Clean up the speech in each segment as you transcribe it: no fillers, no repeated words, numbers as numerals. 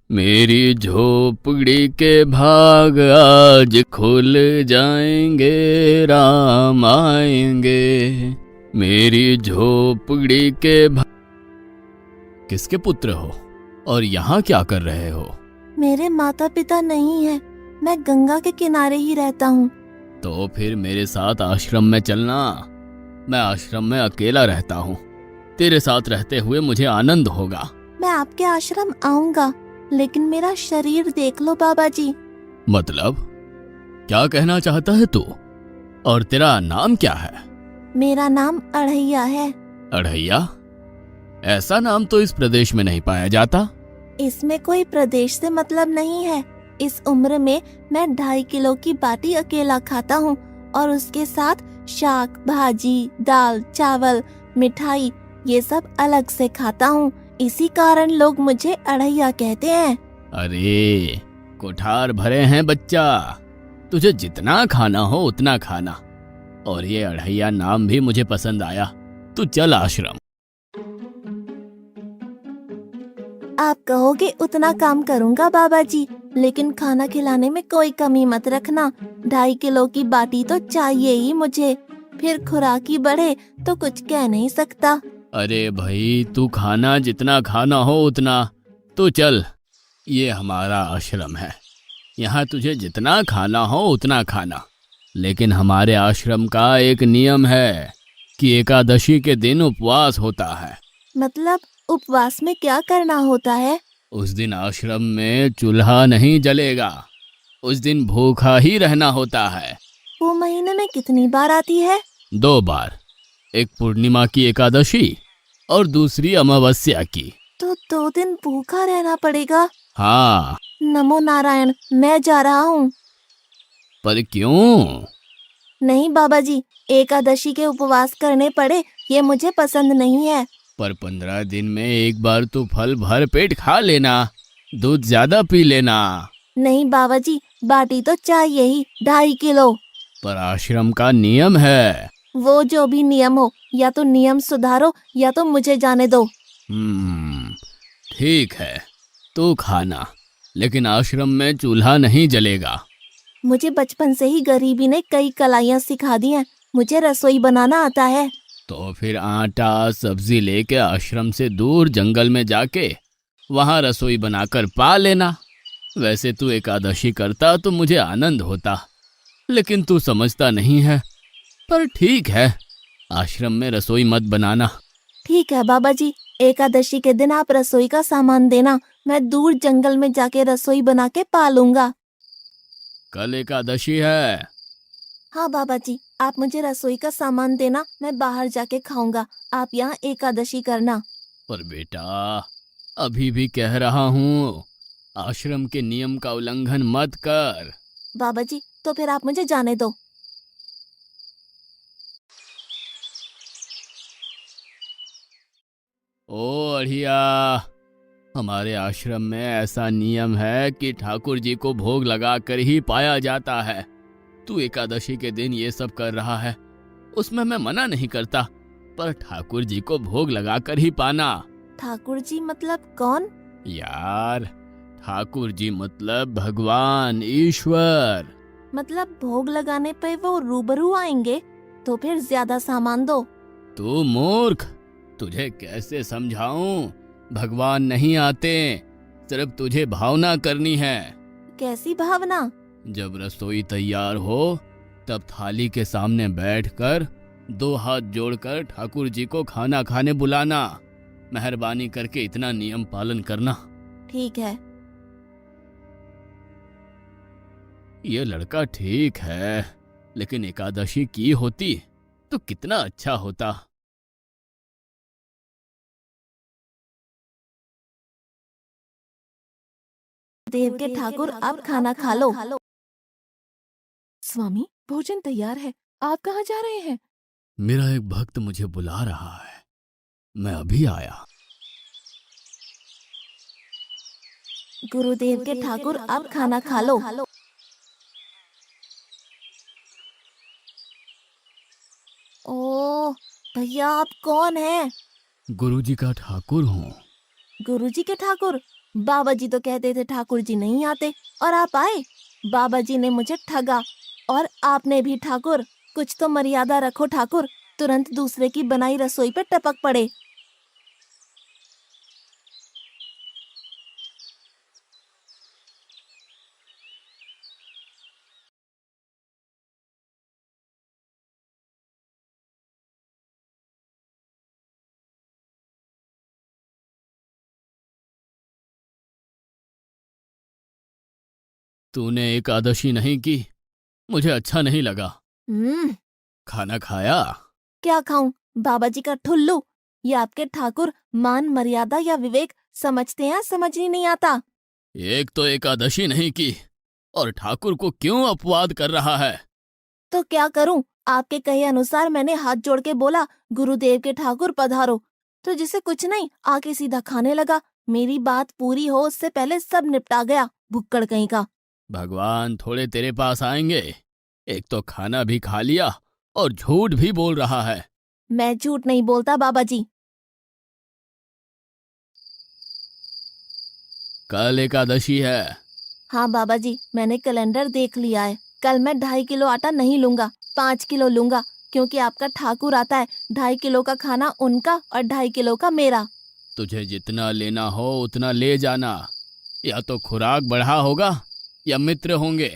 मेरी झोपड़ी के भाग आज खुल जाएंगे, राम आएंगे। मेरी झोपड़ी के भाग। किसके पुत्र हो और यहाँ क्या कर रहे हो? मेरे माता पिता नहीं है, मैं गंगा के किनारे ही रहता हूँ। तो फिर मेरे साथ आश्रम में चलना। मैं आश्रम में अकेला रहता हूँ। तेरे साथ रहते हुए मुझे आनंद होगा। मैं आपके आश्रम आऊंगा, लेकिन मेरा शरीर देख लो बाबा जी। मतलब क्या कहना चाहता है तू? और तेरा नाम क्या है? मेरा नाम अढ़ैया है। अढ़ैया? ऐसा नाम तो इस प्रदेश में नहीं पाया जाता। इसमें कोई प्रदेश से मतलब नहीं है। इस उम्र में मैं 2.5 किलो की बाटी अकेला खाता हूँ और उसके साथ शाक, भाजी, दाल, चावल, मिठाई ये सब अलग से खाता हूँ। इसी कारण लोग मुझे अढ़ैया कहते हैं। अरे कोठार भरे हैं बच्चा, तुझे जितना खाना हो उतना खाना। और ये अढ़ैया नाम भी मुझे पसंद आया। तू चल आश्रम। आप कहोगे उतना काम करूँगा बाबा जी, लेकिन खाना खिलाने में कोई कमी मत रखना। 2.5 किलो की बाटी तो चाहिए ही मुझे, फिर खुराकी बढ़े तो कुछ कह नहीं सकता। अरे भाई तू खाना जितना खाना हो उतना। तू चल, ये हमारा आश्रम है। यहाँ तुझे जितना खाना हो उतना खाना। लेकिन हमारे आश्रम का एक नियम है कि एकादशी के दिन उपवास होता है। मतलब उपवास में क्या करना होता है? उस दिन आश्रम में चूल्हा नहीं जलेगा। उस दिन भूखा ही रहना होता है। वो महीने में कितनी बार आती है? 2 बार, एक पूर्णिमा की एकादशी और दूसरी अमावस्या की। तो 2 दिन भूखा रहना पड़ेगा। हाँ। नमो नारायण, मैं जा रहा हूँ। पर क्यों? नहीं बाबा जी, एकादशी के उपवास करने पड़े ये मुझे पसंद नहीं है। पर 15 दिन में एक बार तो फल भर पेट खा लेना, दूध ज्यादा पी लेना। नहीं बाबा जी, बाटी तो चाहिए ही 2.5 किलो। पर आश्रम का नियम है। वो जो भी नियम हो, या तो नियम सुधारो या तो मुझे जाने दो। हम्म, ठीक है, तू खाना, लेकिन आश्रम में चूल्हा नहीं जलेगा। मुझे बचपन से ही गरीबी ने कई कलाइयाँ सिखा दी हैं। मुझे रसोई बनाना आता है। तो फिर आटा सब्जी लेके आश्रम से दूर जंगल में जाके वहां रसोई बनाकर पा लेना। वैसे तू एकादशी करता तो मुझे आनंद होता, लेकिन तू समझता नहीं है। पर ठीक है, आश्रम में रसोई मत बनाना। ठीक है बाबा जी, एकादशी के दिन आप रसोई का सामान देना, मैं दूर जंगल में जाके रसोई बना के पा लूंगा। कल एकादशी है। हाँ बाबा जी, आप मुझे रसोई का सामान देना, मैं बाहर जाके खाऊंगा। आप यहाँ एकादशी करना। पर बेटा, अभी भी कह रहा हूँ, आश्रम के नियम का उल्लंघन मत कर। बाबा जी, तो फिर आप मुझे जाने दो। ओ अढ़िया, हमारे आश्रम में ऐसा नियम है कि ठाकुर जी को भोग लगाकर ही पाया जाता है। तू एकादशी के दिन ये सब कर रहा है, उसमें मैं मना नहीं करता, पर ठाकुर जी को भोग लगाकर ही पाना। ठाकुर जी मतलब कौन? यार, ठाकुर जी मतलब भगवान ईश्वर। मतलब भोग लगाने पे वो रूबरू आएंगे? तो फिर ज्यादा सामान दो। तू मूर्ख, तुझे कैसे समझाऊं? भगवान नहीं आते, सिर्फ तुझे भावना करनी है। कैसी भावना? जब रसोई तैयार हो तब थाली के सामने बैठकर 2 हाथ जोड़कर ठाकुर जी को खाना खाने बुलाना। मेहरबानी करके इतना नियम पालन करना। ठीक है। ये लड़का ठीक है, लेकिन एकादशी की होती तो कितना अच्छा होता। देव के ठाकुर, आप खाना खा लो। स्वामी, भोजन तैयार है, आप कहाँ जा रहे हैं? मेरा एक भक्त मुझे बुला रहा है, मैं अभी आया। गुरुदेव के ठाकुर, आप खाना खा लो। ओह, भैया आप कौन हैं? गुरुजी का ठाकुर हूँ। गुरुजी के ठाकुर? बाबा जी तो कहते थे ठाकुर जी नहीं आते और आप आए। बाबा जी ने मुझे ठगा और आपने भी ठाकुर। कुछ तो मर्यादा रखो ठाकुर, तुरंत दूसरे की बनाई रसोई पे टपक पड़े। तूने एकादशी नहीं की, मुझे अच्छा नहीं लगा। हम्म। खाना खाया? क्या खाऊं? बाबा जी का ठुल्लू। ये आपके ठाकुर मान मर्यादा या विवेक समझते हैं, समझ ही नहीं आता। एक तो एकादशी नहीं की और ठाकुर को क्यों अपवाद कर रहा है? तो क्या करूं? आपके कहे अनुसार मैंने हाथ जोड़ के बोला, गुरुदेव के ठाकुर पधारो। तो जिसे कुछ नहीं आके सीधा खाने लगा। मेरी बात पूरी हो उससे पहले सब निपटा गया, भुक्कड़ कहीं का। भगवान थोड़े तेरे पास आएंगे। एक तो खाना भी खा लिया और झूठ भी बोल रहा है। मैं झूठ नहीं बोलता बाबा जी। कल एकादशी है। हाँ बाबा जी, मैंने कैलेंडर देख लिया है। कल मैं 2.5 किलो आटा नहीं लूंगा, 5 किलो लूंगा, क्योंकि आपका ठाकुर आता है। 2.5 किलो का खाना उनका और 2.5 किलो का मेरा। तुझे जितना लेना हो उतना ले जाना। या तो खुराक बढ़ा होगा या मित्र होंगे।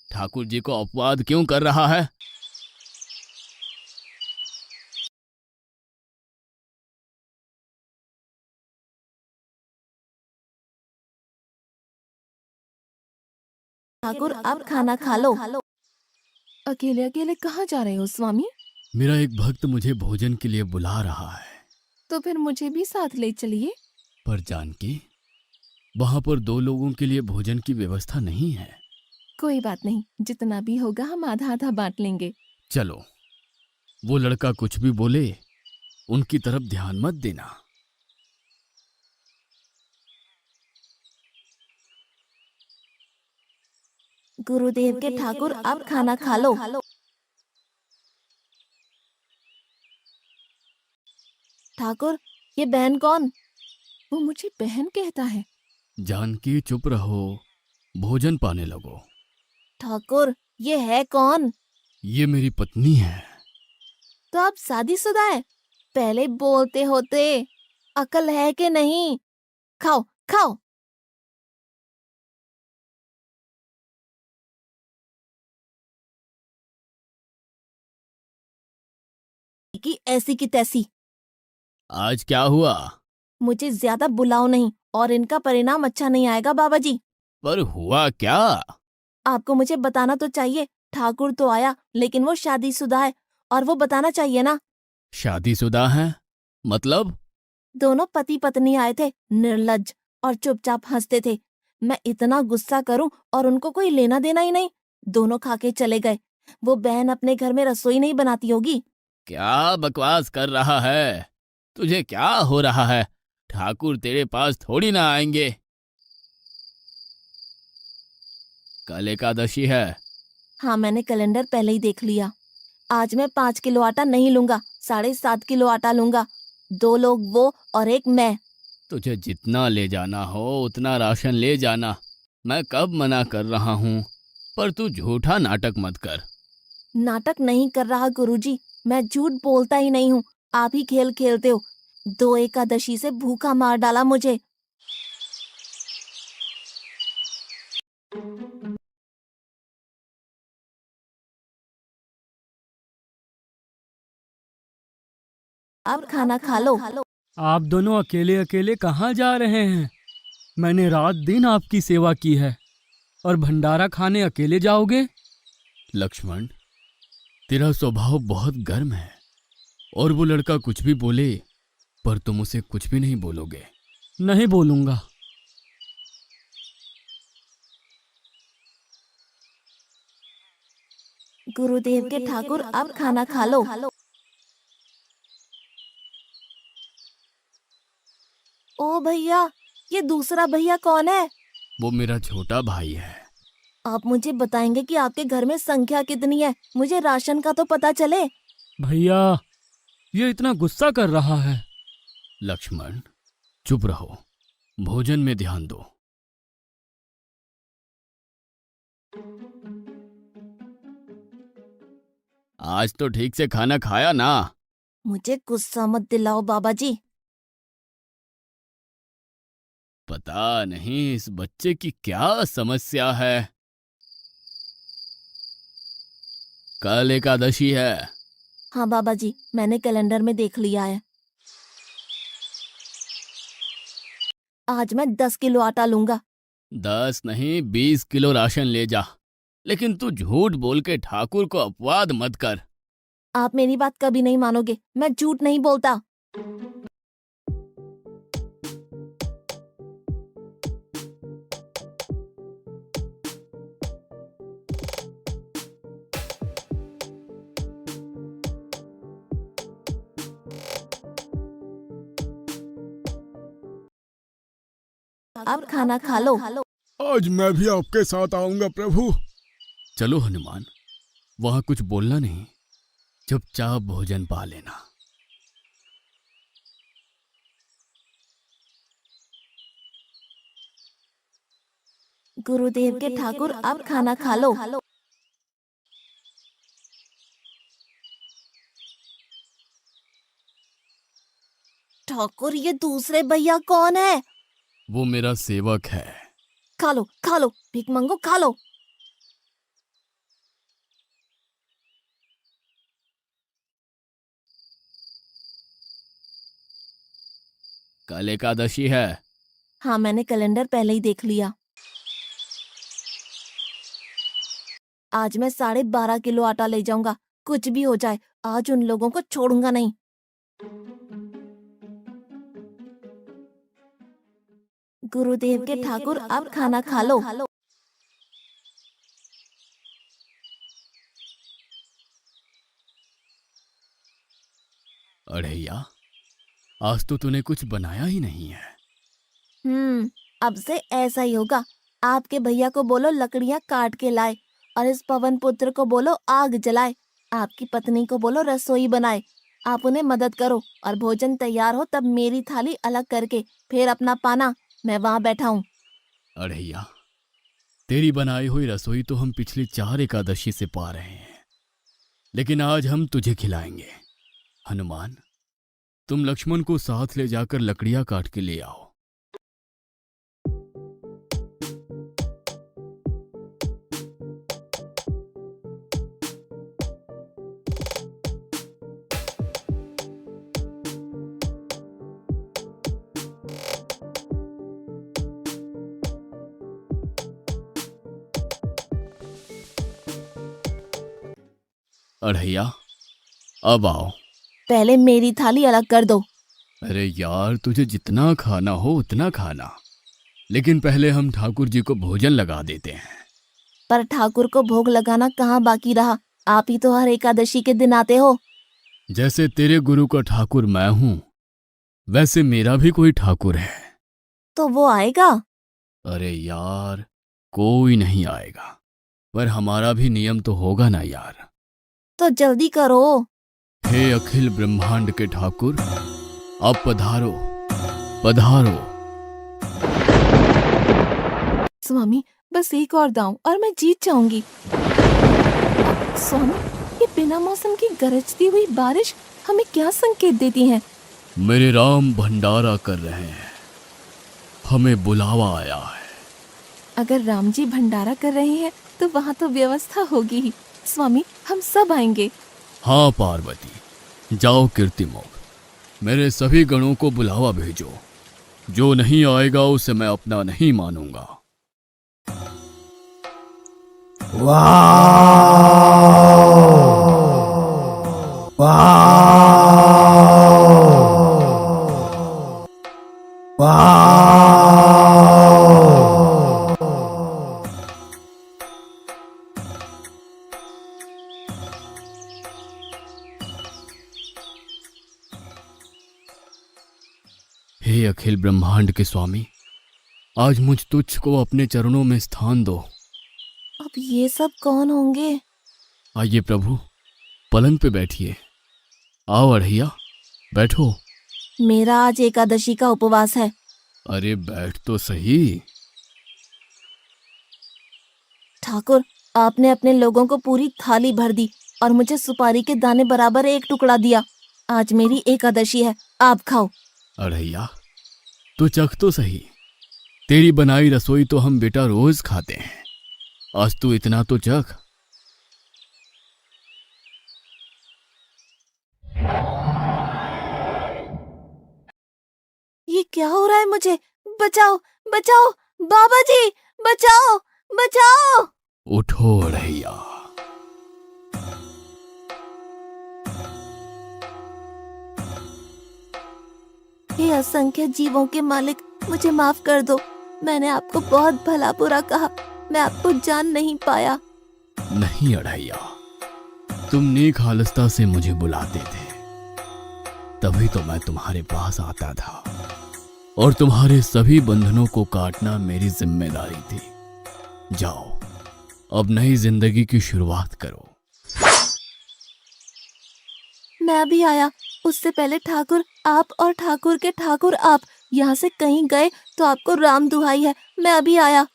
ठाकुर जी को अपवाद क्यों कर रहा है? ठाकुर अब खाना खा लो। अकेले अकेले कहाँ जा रहे हो स्वामी? मेरा एक भक्त मुझे भोजन के लिए बुला रहा है। तो फिर मुझे भी साथ ले चलिए। पर जानकी, वहां पर 2 लोगों के लिए भोजन की व्यवस्था नहीं है। कोई बात नहीं, जितना भी होगा हम आधा आधा बांट लेंगे। चलो, वो लड़का कुछ भी बोले उनकी तरफ ध्यान मत देना। गुरुदेव के ठाकुर अब खाना खा लो। ठाकुर, ये बहन कौन? वो मुझे बहन कहता है। जानकी चुप रहो, भोजन पाने लगो। ठाकुर, ये है कौन? ये मेरी पत्नी है। तो आप शादीशुदा है? पहले बोलते होते। अकल है कि नहीं? खाओ खाओ। कि ऐसी की तैसी। आज क्या हुआ? मुझे ज्यादा बुलाओ नहीं और इनका परिणाम अच्छा नहीं आएगा बाबा जी। पर हुआ क्या? आपको मुझे बताना तो चाहिए। ठाकुर तो आया लेकिन वो शादीशुदा है और वो बताना चाहिए ना। शादीशुदा है? मतलब? दोनों पति पत्नी आए थे, निर्लज्ज, और चुपचाप हंसते थे। मैं इतना गुस्सा करूं और उनको कोई लेना देना ही नहीं। दोनों खा के चले गए। वो बहन अपने घर में रसोई नहीं बनाती होगी। क्या बकवास कर रहा है? तुझे क्या हो रहा है? ठाकुर तेरे पास थोड़ी ना आएंगे। कल एकादशी है। हाँ, मैंने कैलेंडर पहले ही देख लिया। आज मैं 5 किलो आटा नहीं लूंगा, 7.5 किलो आटा लूंगा। 2 लोग वो और एक मैं। तुझे जितना ले जाना हो उतना राशन ले जाना। मैं कब मना कर रहा हूँ, पर तू झूठा नाटक मत कर। नाटक नहीं कर रहा गुरुजी, मैं झूठ बोलता ही नहीं हूँ। आप ही खेल खेलते हो। 2 एकादशी से भूखा मार डाला मुझे। अब खाना खा लो। आप दोनों अकेले अकेले कहाँ जा रहे हैं? मैंने रात दिन आपकी सेवा की है और भंडारा खाने अकेले जाओगे? लक्ष्मण, तेरा स्वभाव बहुत गर्म है और वो लड़का कुछ भी बोले पर तुम उसे कुछ भी नहीं बोलोगे। नहीं बोलूंगा। गुरुदेव के ठाकुर अब खाना खा लो। ओ भैया, ये दूसरा भैया कौन है? वो मेरा छोटा भाई है। आप मुझे बताएंगे कि आपके घर में संख्या कितनी है? मुझे राशन का तो पता चले। भैया, ये इतना गुस्सा कर रहा है। लक्ष्मण, चुप रहो। भोजन में ध्यान दो। आज तो ठीक से खाना खाया ना? मुझे गुस्सा मत दिलाओ बाबा जी। पता नहीं इस बच्चे की क्या समस्या है। कल एकादशी है। हाँ बाबा जी, मैंने कैलेंडर में देख लिया है। आज मैं 10 किलो आटा लूंगा। 10 नहीं 20 किलो राशन ले जा। लेकिन तू झूठ बोल के ठाकुर को अपवाद मत कर। आप मेरी बात कभी नहीं मानोगे, मैं झूठ नहीं बोलता। अब खाना खा लो। आज मैं भी आपके साथ आऊंगा प्रभु। चलो हनुमान, वहां कुछ बोलना नहीं, चुपचाप भोजन पा लेना। गुरुदेव के ठाकुर, अब खाना खा लो। ठाकुर, ये दूसरे भैया कौन है? वो मेरा सेवक है। खा लो, भीख मंगो, खा लो। कल एकादशी है। हाँ, मैंने कैलेंडर पहले ही देख लिया। आज मैं 12.5 किलो आटा ले जाऊंगा। कुछ भी हो जाए, आज उन लोगों को छोड़ूंगा नहीं। गुरुदेव के ठाकुर, अब खाना खा लो। अढ़ैया, आज तो तूने कुछ बनाया ही नहीं है। अब से ऐसा ही होगा। आपके भैया को बोलो लकड़ियां काट के लाए, और इस पवन पुत्र को बोलो आग जलाए। आपकी पत्नी को बोलो रसोई बनाए। आप उन्हें मदद करो, और भोजन तैयार हो तब मेरी थाली अलग करके फिर अपना पाना, मैं वहां बैठा हूँ। अढ़ैया, तेरी बनाई हुई रसोई तो हम पिछली 4 एकादशी से पा रहे हैं, लेकिन आज हम तुझे खिलाएंगे। हनुमान, तुम लक्ष्मण को साथ ले जाकर लकड़ियां काट के ले आओ। अढ़ैया, अब आओ। पहले मेरी थाली अलग कर दो। अरे यार, तुझे जितना खाना हो उतना खाना, लेकिन पहले हम ठाकुर जी को भोजन लगा देते हैं। पर ठाकुर को भोग लगाना कहाँ बाकी रहा? आप ही तो हर एकादशी के दिन आते हो। जैसे तेरे गुरु का ठाकुर मैं हूं, वैसे मेरा भी कोई ठाकुर है। तो वो आएगा? अरे यार, कोई नहीं आएगा, पर हमारा भी नियम तो होगा ना यार। तो जल्दी करो। हे अखिल ब्रह्मांड के ठाकुर, अब पधारो पधारो। स्वामी, बस एक और दांव और मैं जीत जाऊंगी। स्वामी, ये बिना मौसम की गरजती हुई बारिश हमें क्या संकेत देती है? मेरे राम भंडारा कर रहे हैं, हमें बुलावा आया है। अगर राम जी भंडारा कर रहे हैं तो वहाँ तो व्यवस्था होगी ही। स्वामी, हम सब आएंगे। हाँ पार्वती, जाओ कीर्तिमुख, मेरे सभी गणों को बुलावा भेजो। जो नहीं आएगा उसे मैं अपना नहीं मानूंगा। हे अखिल ब्रह्मांड के स्वामी, आज मुझ तुच्छ को अपने चरणों में स्थान दो। अब ये सब कौन होंगे? आइए प्रभु, पलंग पे बैठिए। आओ अढ़ैया, बैठो। मेरा आज एकादशी का उपवास है। अरे बैठ तो सही। ठाकुर, आपने अपने लोगों को पूरी थाली भर दी और मुझे सुपारी के दाने बराबर एक टुकड़ा दिया। आज मेरी एकादशी है, आप खाओ। अड़ैया, तो चख तो सही। तेरी बनाई रसोई तो हम बेटा रोज खाते हैं, आज तू इतना तो चख। ये क्या हो रहा है मुझे? बचाओ, बचाओ, बाबा जी, बचाओ, बचाओ। उठो अड़ैया। हे असंख्य जीवों के मालिक, मुझे माफ कर दो। मैंने आपको बहुत भला बुरा कहा, मैं आपको जान नहीं पाया। नहीं अड़ैया, तुम नेक हालस्ता से मुझे बुलाते थे, तभी तो मैं तुम्हारे पास आता था, और तुम्हारे सभी बंधनों को काटना मेरी जिम्मेदारी थी। जाओ, अब नई जिंदगी की शुरुआत करो। मैं भी आया, उससे पहले ठाकुर आप और ठाकुर के ठाकुर आप यहाँ से कहीं गए तो आपको राम दुहाई है, मैं अभी आया।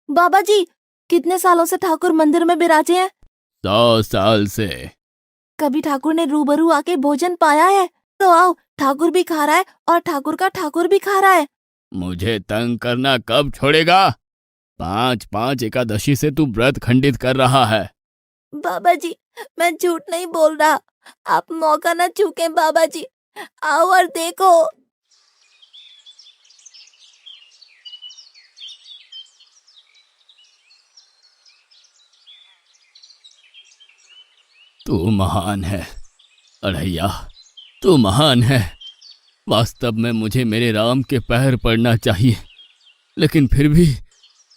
बाबा जी, कितने सालों से ठाकुर मंदिर में बिराजे हैं? 100 साल से। कभी ठाकुर ने रूबरू आके भोजन पाया है? तो आओ, ठाकुर भी खा रहा है और ठाकुर का ठाकुर भी खा रहा है। मुझे तंग करना कब छोड़ेगा? 5-5 एकादशी से तू व्रत खंडित कर रहा है। बाबा जी, मैं झूठ नहीं बोल रहा, आप मौका न चूकें बाबा जी, आओ और देखो। तू महान है अड़ैया, तू महान है। वास्तव में मुझे मेरे राम के पैर पड़ना चाहिए, लेकिन फिर भी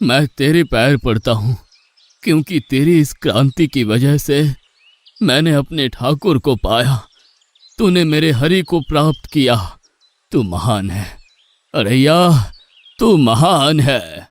मैं तेरे पैर पड़ता हूँ, क्योंकि तेरी इस क्रांति की वजह से मैंने अपने ठाकुर को पाया। तूने मेरे हरि को प्राप्त किया। तू महान है अड़ैया, तू महान है।